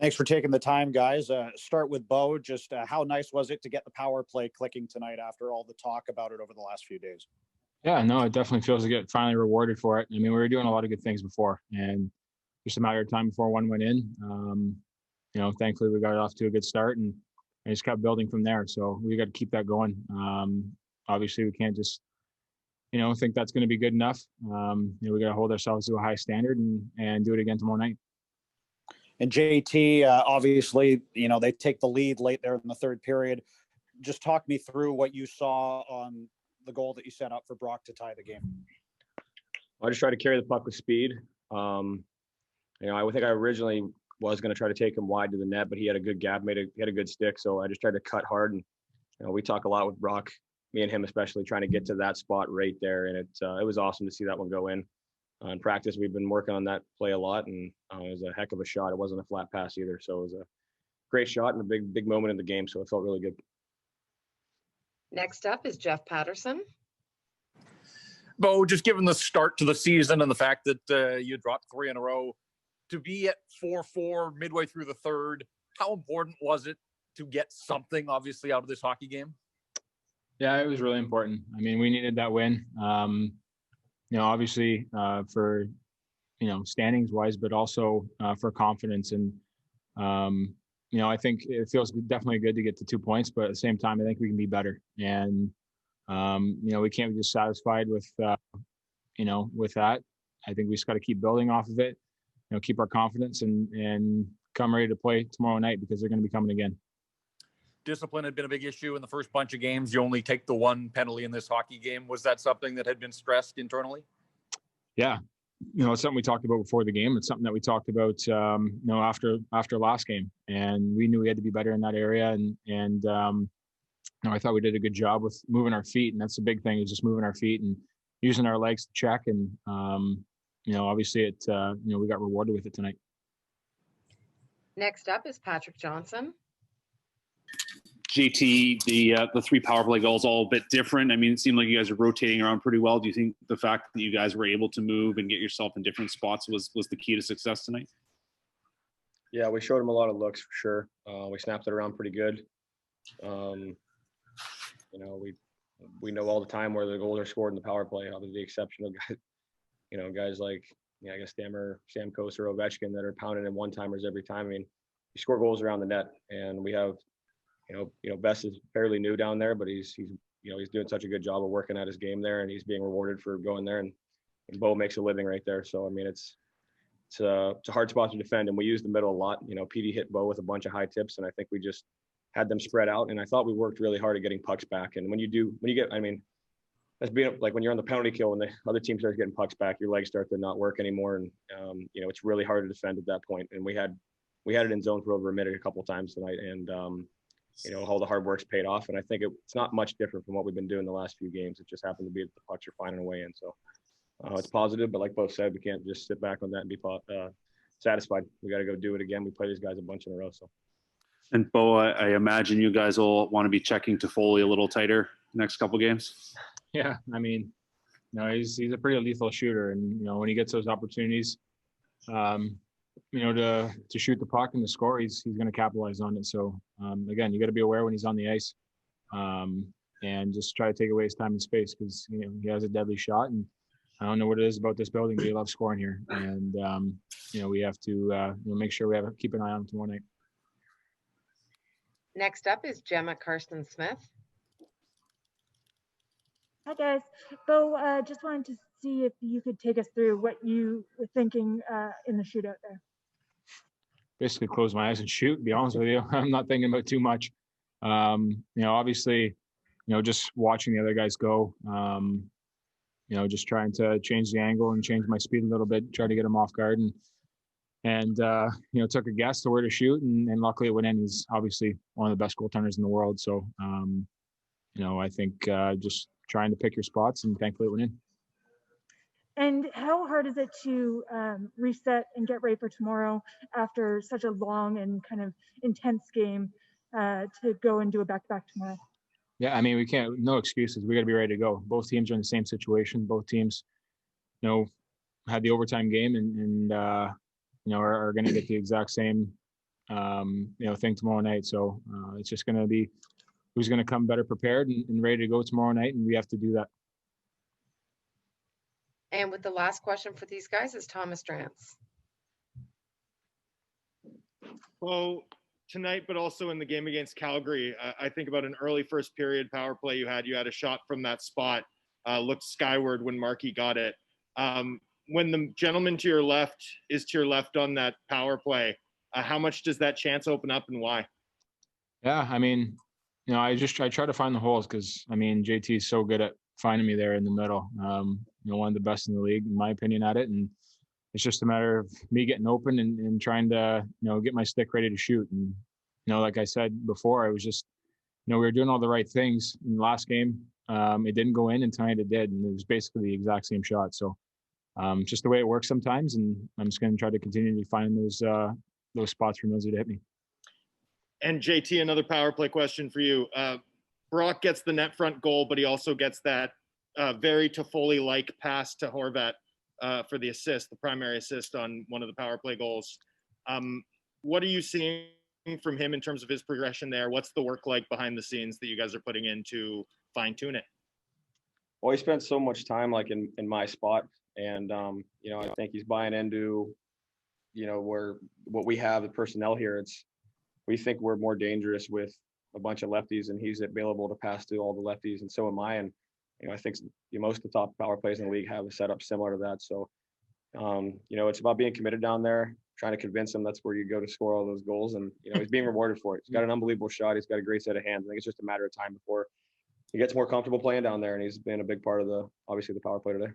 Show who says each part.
Speaker 1: Thanks for taking the time, guys. Start with Bo. Just how nice was it to get the power play clicking tonight after all the talk about it over the last few days?
Speaker 2: Yeah, no, it definitely feels to get finally rewarded for it. I mean, we were doing a lot of good things before, and just a matter of time before one went in. Thankfully we got it off to a good start and just kept building from there. So we got to keep that going. Obviously, we can't just think that's going to be good enough. We got to hold ourselves to a high standard and do it again tomorrow night.
Speaker 1: And JT, obviously, they take the lead late there in the third period. Just talk me through what you saw on the goal that you set up for Brock to tie the game.
Speaker 3: I just tried to carry the puck with speed. I think I originally was going to try to take him wide to the net, but he had a good gap, he had a good stick. So I just tried to cut hard. And, we talk a lot with Brock, me and him especially, trying to get to that spot right there. And it was awesome to see that one go in. In practice, we've been working on that play a lot, and it was a heck of a shot. It wasn't a flat pass either. So it was a great shot and a big moment in the game. So it felt really good.
Speaker 4: Next up is Jeff Patterson.
Speaker 5: Bo, just given the start to the season and the fact that you dropped 3 in a row, to be at 4-4 midway through the third, how important was it to get something, obviously, out of this hockey game?
Speaker 2: Yeah, it was really important. I mean, we needed that win. Obviously for, standings wise, but also for confidence. And, I think it feels definitely good to get to 2 points, but at the same time, I think we can be better. And, we can't be just satisfied with, with that. I think we just got to keep building off of it, keep our confidence and come ready to play tomorrow night because they're going to be coming again.
Speaker 5: Discipline had been a big issue in the first bunch of games. You only take the 1 penalty in this hockey game. Was that something that had been stressed internally?
Speaker 2: Yeah. It's something we talked about before the game. It's something that we talked about, after last game, and we knew we had to be better in that area. And I thought we did a good job with moving our feet. And that's the big thing, is just moving our feet and using our legs to check. And, obviously we got rewarded with it tonight.
Speaker 4: Next up is Patrick Johnson.
Speaker 6: JT, the 3 power play goals, all a bit different. I mean, it seemed like you guys are rotating around pretty well. Do you think the fact that you guys were able to move and get yourself in different spots was the key to success tonight?
Speaker 3: Yeah, we showed him a lot of looks for sure. We snapped it around pretty good. We know all the time where the goals are scored in the power play, other than the exceptional guys, guys like, I guess Sam Coase or Ovechkin that are pounding in one-timers every time. I mean, we score goals around the net, and we have, Bess is fairly new down there, but he's doing such a good job of working at his game there, and he's being rewarded for going there. And Bo makes a living right there. So, I mean, it's a hard spot to defend, and we use the middle a lot. PD hit Bo with a bunch of high tips, and I think we just had them spread out. And I thought we worked really hard at getting pucks back. And when you get, that's being like when you're on the penalty kill, when the other team starts getting pucks back, your legs start to not work anymore. And, it's really hard to defend at that point. And we had it in zone for over a minute a couple of times tonight. And, all the hard work's paid off. And I think it's not much different from what we've been doing the last few games. It just happened to be that the pucks are finding a way in. So it's positive, but like both said, we can't just sit back on that and be satisfied. We got to go do it again. We play these guys a bunch in a row. So.
Speaker 6: And Bo, I imagine you guys will want to be checking Toffoli a little tighter next couple games.
Speaker 2: Yeah, I mean, he's a pretty lethal shooter, and when he gets those opportunities, to shoot the puck and to score, he's going to capitalize on it. So again, you got to be aware when he's on the ice, and just try to take away his time and space, because he has a deadly shot, and I don't know what it is about this building, but he loves scoring here, and we have to make sure keep an eye on him tomorrow night.
Speaker 4: Next up is Gemma Karsten-Smith.
Speaker 7: Hi, guys. Bo, just wanted to see if you could take us through what you were thinking in the shootout there.
Speaker 2: Basically close my eyes and shoot, to be honest with you. I'm not thinking about too much. Obviously, just watching the other guys go, just trying to change the angle and change my speed a little bit, try to get him off guard, and took a guess to where to shoot, and luckily it went in. He's obviously one of the best goaltenders in the world. So, I think just trying to pick your spots, and thankfully it went in.
Speaker 7: And how hard is it to reset and get ready for tomorrow after such a long and kind of intense game to go and do a back-to-back tomorrow?
Speaker 2: Yeah, I mean, no excuses. We got to be ready to go. Both teams are in the same situation. Both teams, had the overtime game and are going to get the exact same thing tomorrow night. So it's just going to be who's going to come better prepared and ready to go tomorrow night, and we have to do that.
Speaker 4: And with the last question for these guys is Thomas Drance.
Speaker 8: Well, tonight, but also in the game against Calgary, I think about an early first period power play you had. You had a shot from that spot, looked skyward when Markey got it. When the gentleman to your left is to your left on that power play, how much does that chance open up and why?
Speaker 2: Yeah, I mean, I try to find the holes because, JT is so good at finding me there in the middle. One of the best in the league, in my opinion, at it. And it's just a matter of me getting open and trying to, get my stick ready to shoot. And, like I said before, I was just, we were doing all the right things in the last game. It didn't go in, and tonight it did. And it was basically the exact same shot. So just the way it works sometimes. And I'm just going to try to continue to find those spots for Millsy to hit me.
Speaker 8: And JT, another power play question for you. Brock gets the net front goal, but he also gets that very Toffoli-like pass to Horvat for the assist, the primary assist on one of the power play goals. What are you seeing from him in terms of his progression there? What's the work like behind the scenes that you guys are putting in to fine tune it?
Speaker 3: Well, he spent so much time like in my spot, and I think he's buying into, where what we have the personnel here. We think we're more dangerous with a bunch of lefties, and he's available to pass to all the lefties, and so am I. And I think most of the top power plays in the league have a setup similar to that. So, it's about being committed down there, trying to convince him that's where you go to score all those goals. And, he's being rewarded for it. He's got an unbelievable shot. He's got a great set of hands. I think it's just a matter of time before he gets more comfortable playing down there. And he's been a big part of obviously the power play today.